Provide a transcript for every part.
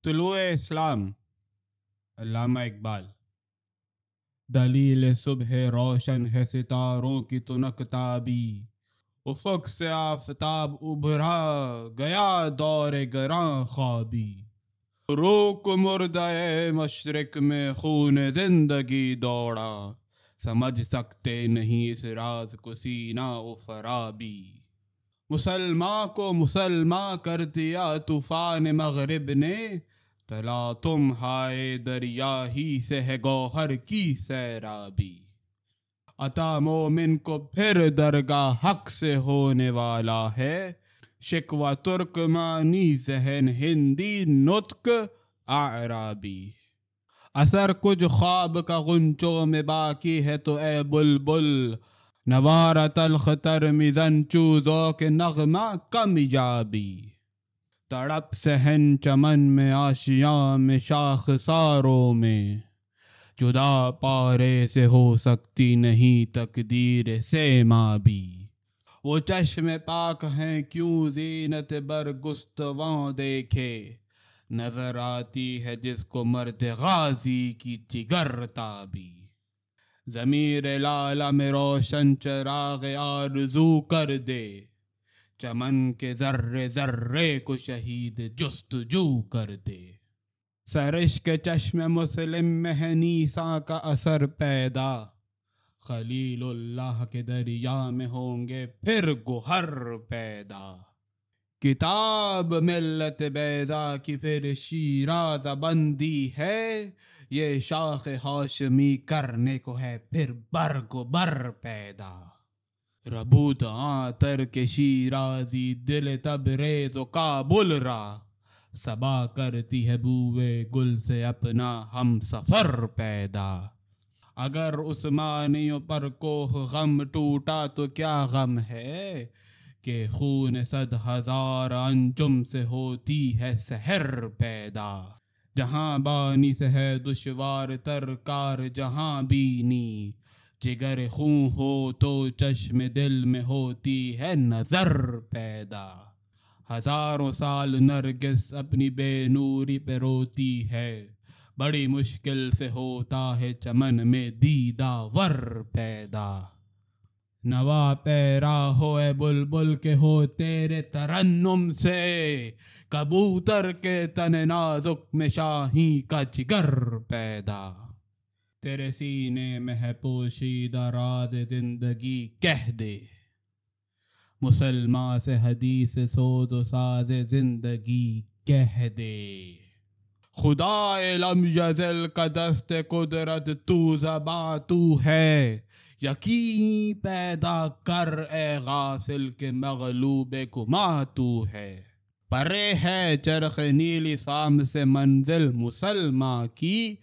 طلوع اسلام علامہ اقبال۔ دلیل صبح روشن ہے ستاروں کی تنک تابی، افق سے آفتاب ابھرا گیا دور گراں خوابی۔ روک مردہ مشرق میں خون زندگی دوڑا، سمجھ سکتے نہیں اس راز کو سینہ و فرابی۔ مسلماں کو مسلماں کر دیا طوفان مغرب نے، تلا تم ہائے دریا ہی سے ہے گوہر کی سیرابی۔ عطا مومن کو پھر درگاہ حق سے ہونے والا ہے، شکوہ ترکمانی ذہن ہندی نطق اعرابی۔ اثر کچھ خواب کا غنچوں میں باقی ہے تو اے بلبل، نوارہ تلخ تر میزن چوزوں کے نغمہ کمیابی۔ تڑپ صحن چمن میں آشیاں میں شاخساروں میں، جدا پارے سے ہو سکتی نہیں تقدیر سیمابی۔ وہ چشم پاک ہیں کیوں زینت برگستواں دیکھے، نظر آتی ہے جس کو مرد غازی کی جگر تابی۔ ضمیر لالہ میں روشن چراغ آرزو کر دے، چمن کے ذرے ذرے کو شہید جستجو کر دے۔ سرشک چشم مسلم میں ہے نیسا کا اثر پیدا، خلیل اللہ کے دریا میں ہوں گے پھر گوہر پیدا۔ کتاب ملت بیضا کی پھر شیراز بندی ہے، یہ شاخ ہاشمی کرنے کو ہے پھر برگ و بر پیدا۔ ربوت آتر کے شیرازی دل تبریز و کابل را، صبا کرتی ہے بوئے گل سے اپنا ہم سفر پیدا۔ اگر عثمانیوں پر کوہ غم ٹوٹا تو کیا غم ہے، کہ خون 100,000 انجم سے ہوتی ہے سحر پیدا۔ جہاں بانی سے ہے دشوار تر کار جہاں بینی، جگر خوں ہو تو چشم دل میں ہوتی ہے نظر پیدا۔ ہزاروں سال نرگس اپنی بے نوری پہ روتی ہے، بڑی مشکل سے ہوتا ہے چمن میں دیدہ ور پیدا۔ نوا پیرا ہو اے بلبل کے ہو تیرے ترنم سے، کبوتر کے تن نازک میں شاہین کا جگر پیدا۔ تیرے سینے میں ہے پوشیدہ راز زندگی کہہ دے، مسلماں سے حدیث سوز و ساز زندگی کہہ دے۔ خدائے لم یزل کا دست قدرت تو زباں تو ہے، یقین پیدا کر اے غافل کے مغلوب گماں تو ہے۔ پرے ہے چرخ نیلی فام سے منزل مسلماں کی،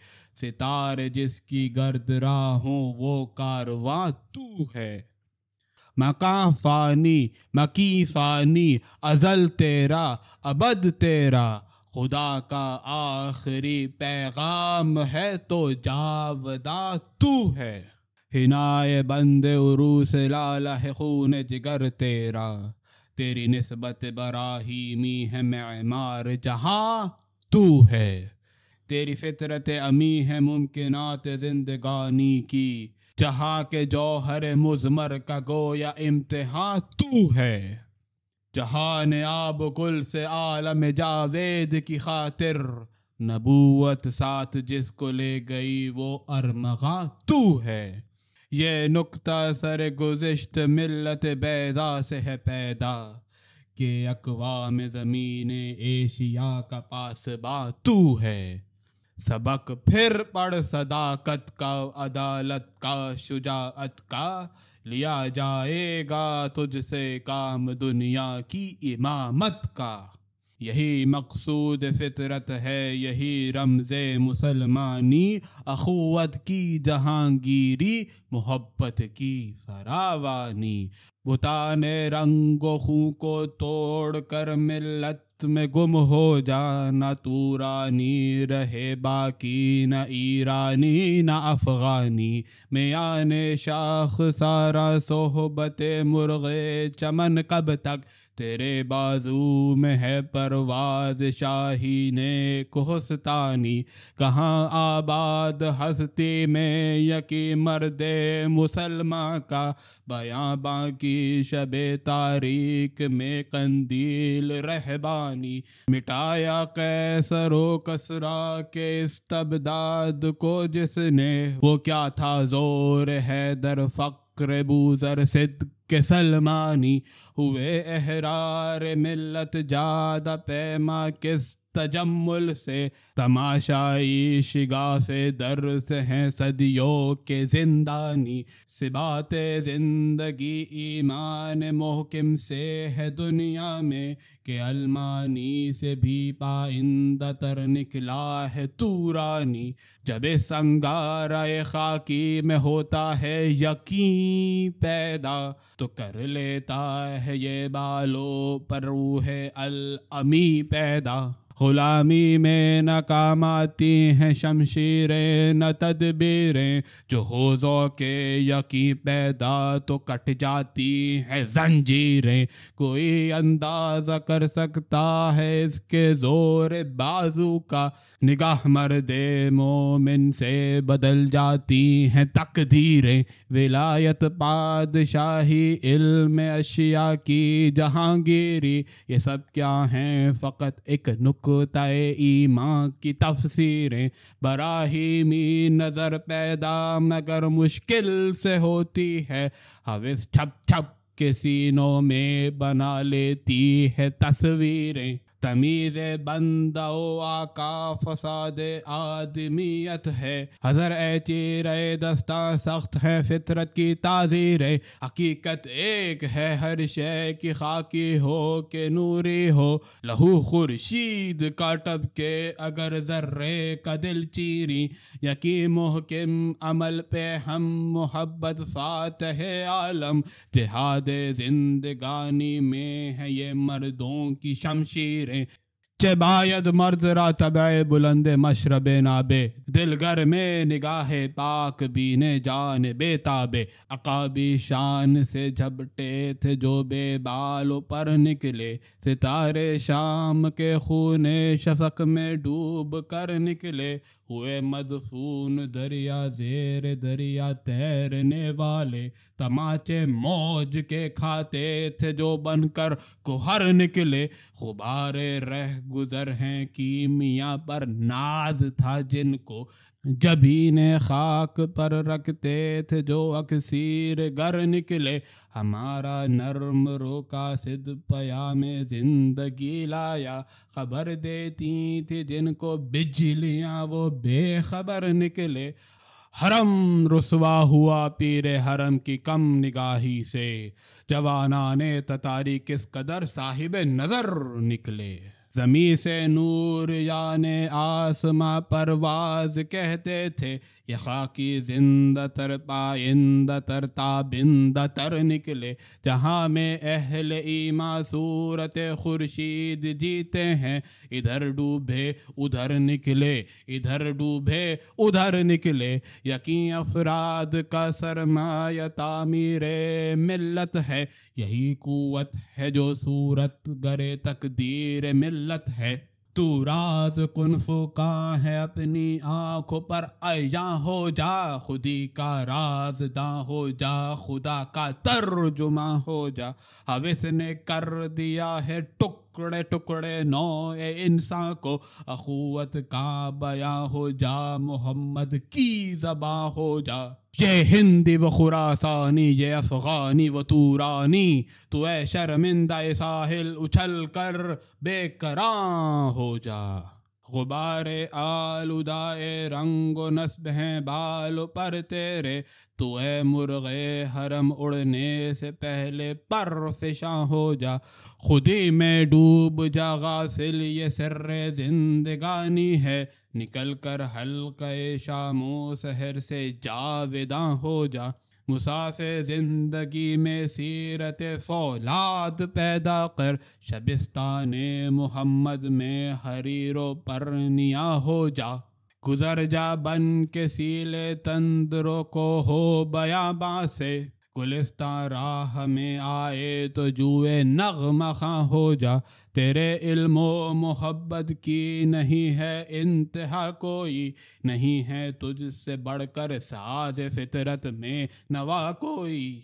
ستارے جس کی گرد راہوں وہ کارواں تو ہے۔ مکاں فانی مکی فانی، ازل تیرا ابد تیرا، خدا کا آخری پیغام ہے تو جاوداں تو ہے۔ حنائے بند عروس لالہ ہے خون جگر تیرا، تیری نسبت براہیمی ہے معمار جہاں تو ہے۔ تیری فطرت امی ہے ممکنات زندگانی کی، جہاں کے جوہر مضمر کا گویا امتحان تو ہے۔ جہان آب گل سے عالم جاوید کی خاطر، نبوت ساتھ جس کو لے گئی وہ ارمغاں تو ہے۔ یہ نکتہ سر گزشت ملت بیضا سے ہے پیدا، کہ اقوام زمین ایشیا کا پاسباں تو ہے۔ سبق پھر پڑھ صداقت کا، عدالت کا، شجاعت کا، لیا جائے گا تجھ سے کام دنیا کی امامت کا۔ یہی مقصود فطرت ہے، یہی رمز مسلمانی، اخوت کی جہانگیری، محبت کی فراوانی۔ بتان رنگ و خوں کو توڑ کر ملت میں گم ہو جانا، تورانی رہے باقی نہ ایرانی نہ افغانی۔ میان شاخ سارا صحبت مرغ چمن کب تک، تیرے بازو میں ہے پرواز شاہین کوہستانی، کہاں آباد ہستی میں یکی مرد مسلمان کا، بیاباں کی شب تاریک میں قندیل رہبانی، مٹایا قیصر و کسریٰ کے استبداد کو جس نے، وہ کیا تھا زور حیدر فقر بوذر صدق کے سلمانی، ہوئے احرار ملت جادہ پیما کس تجمل سے، تماشائی شگاف درس ہیں صدیوں کے زندانی، ثبات زندگی ایمان محکم سے ہے دنیا میں، کہ المانی سے بھی پائندہ تر نکلا ہے تورانی، جب اس انگارۂ خاکی میں ہوتا ہے یقین پیدا، تو کر لیتا ہے یہ بالوں پر روح الامی پیدا، غلامی میں نہ کام آتی ہیں شمشیریں نہ تدبیریں، جو ہو ذوق یقین پیدا تو کٹ جاتی ہیں زنجیریں، کوئی اندازہ کر سکتا ہے اس کے زور بازو کا، نگاہ مرد مومن سے بدل جاتی ہیں تقدیریں، ولایت بادشاہی علم اشیاء کی جہانگیری، یہ سب کیا ہیں فقط ایک نقطۂ ایمان کی تفسیریں، براہیمی نظر پیدا مگر مشکل سے ہوتی ہے، حوث چھپ چھپ کے سینوں میں بنا لیتی ہے تصویریں، تمیز بندہ و آقا فساد آدمیت ہے، حذر اے چیرے دستہ سخت ہے فطرت کی تعزیریں، حقیقت ایک ہے ہر شے کی خاکی ہو کہ نوری ہو، لہو خورشید کا ٹپ کے اگر ذرے کا دل چیری، یقین محکم عمل پہ ہم محبت فاتح عالم، جہاد زندگانی میں ہے یہ مردوں کی شمشیریں، چہ باید مرد را طبع بلند مشرب نابے، دل گر میں نگاہ پاک بینے جان بے تابے، عقابی شان سے جھپٹے تھے جو بے بالوں پر نکلے، ستارے شام کے خون شفق میں ڈوب کر نکلے، ہوئے مدفون دریا زیر دریا تیرنے والے، تماچے موج کے کھاتے تھے جو بن کر گوہر نکلے، غبار رہ گزر ہیں کیمیا پر ناز تھا جن کو، جبین خاک پر رکھتے تھے جو اکسیر گر نکلے، ہمارا نرم رو قاصد پیام زندگی لایا، خبر دیتی تھی جن کو بجلیاں وہ بے خبر نکلے، حرم رسوا ہوا پیر حرم کی کم نگاہی سے، جوانان تتاری کس قدر صاحب نظر نکلے، زمیں سے نور یعنی آسماں پرواز کہتے تھے، یہ خاکی زندہ تر پائندہ تر تابندہ تر نکلے، جہاں میں اہل ایمان صورت خورشید جیتے ہیں، ادھر ڈوبے ادھر نکلے ادھر ڈوبے ادھر نکلے، یقین افراد کا سرمایہ تعمیر ملت ہے، یہی قوت ہے جو صورت گرے تقدیر ملت ہے، تو راز کنفو کا ہے اپنی آنکھوں پر عیاں ہو جا، خودی کا راز داں ہو جا، خدا کا ترجمہ ہو جا، حوث نے کر دیا ہے ٹکڑے ٹکڑے نوع انسان کو، اخوت کا بیاں ہو جا، محمد کی زباں ہو جا، یہ ہندی و خراسانی یہ افغانی و تورانی، تو اے شرمندہ ساحل اچھل کر بے کراں ہو جا، غبار آلودہ رنگ و نسب ہیں بالوں پر تیرے، تو اے مرغ حرم اڑنے سے پہلے پر فشاں ہو جا، خودی میں ڈوب جا غافل یہ سر زندگانی ہے، نکل کر حلقہ شام و سحر سے جاوداں ہو جا، مسافر زندگی میں سیرت فولاد پیدا کر، شبستان محمد میں حریر و پرنیاں ہو جا، گزر جا بن کے سیلے تندروں کو ہو بیاباں سے، گلستان راہ میں آئے تو جوئے نغمہ خواں ہو جا، تیرے علم و محبت کی نہیں ہے انتہا کوئی، نہیں ہے تجھ سے بڑھ کر ساز فطرت میں نوا کوئی۔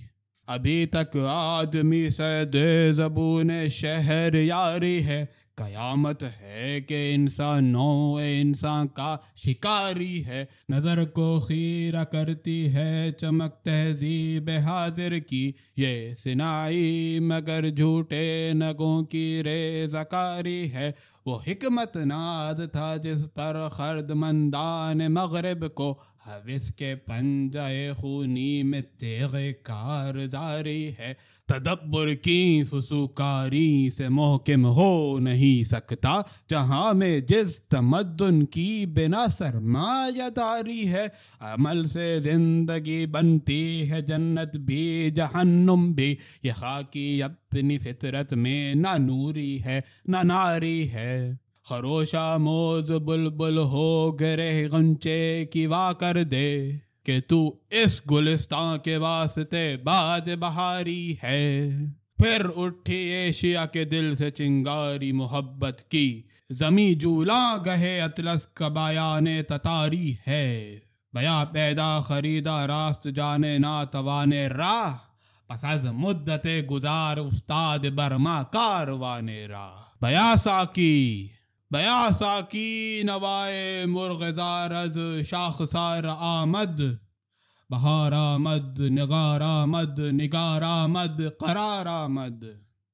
ابھی تک آدمی صید زبون شہر یاری ہے، قیامت ہے کہ انسان نوع انسان کا شکاری ہے۔ نظر کو خیرہ کرتی ہے چمک تہذیب حاضر کی، یہ سنائی مگر جھوٹے نگوں کی ریزہ کاری ہے۔ وہ حکمت ناز تھا جس پر خرد مندان مغرب کو، حوث کے پنجہ خونی میں تیغ کارزاری ہے۔ تدبر کی فسوکاری سے محکم ہو نہیں سکتا، جہاں میں جس تمدن کی بنا سرمایہ داری ہے۔ عمل سے زندگی بنتی ہے جنت بھی جہنم بھی، یہ خاکی اپنی فطرت میں نہ نوری ہے نہ ناری ہے۔ خروش آموز بلبل ہو گرہ غنچے کی وا کر دے، کہ تو اس گلستان کے واسطے باد بہاری ہے۔ پھر اٹھی ایشیا کے دل سے چنگاری محبت کی، زمیں جولاں گہے اطلس کا بیان تتاری ہے۔ بیا پیدا خریدا راست جانے ناتوان راہ، پس از مدت گزار استاد برما کاروان راہ۔ بیا ساکی نوائے مرغزار از شاخسار آمد، بہار آمد نگار آمد نگار آمد قرار آمد۔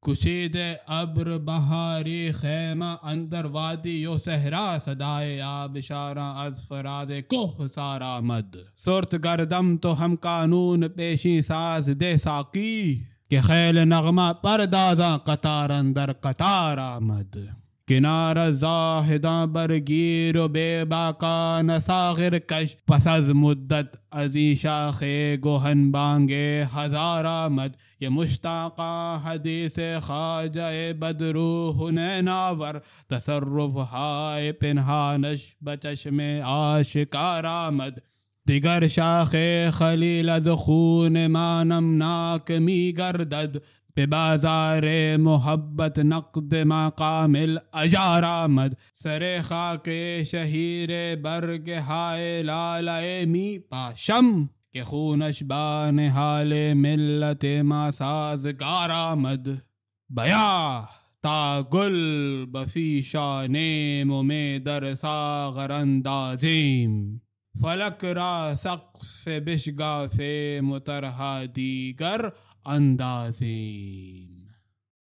کشید ابر بہاری خیمہ اندر وادی و صحرا، صدائے آبشاراں از فراز کوہسار آمد۔ سرت گردم تو ہم قانون پیشی ساز دے ساقی، کہ خیل نغمہ پردازاں قطار اندر قطار آمد۔ کنارہ زاہداں برگیر و بے باکا نساغر کش، پس از مدت ازیں شاخ گہن بانگے ہزار آمد۔ یہ مشتاقاں حدیث خواجہ بدرو حنیناور، تصرف ہائے پنہانش بچشم آشکار آمد۔ دیگر شاخ خلیل از خون مانم ناک می گردد، پہ بازار محبت نقد مقام الاجار آمد۔ سر خاک شہیر برگ ہائے لالۂ می پاشم، کہ خونش بان حال ملت ما سازگار آمد۔ بیا تا گل بفی شانیم و میں در ساغر اندازیم، فلک را سقف بشگاف مطرح دیگر اندازیم۔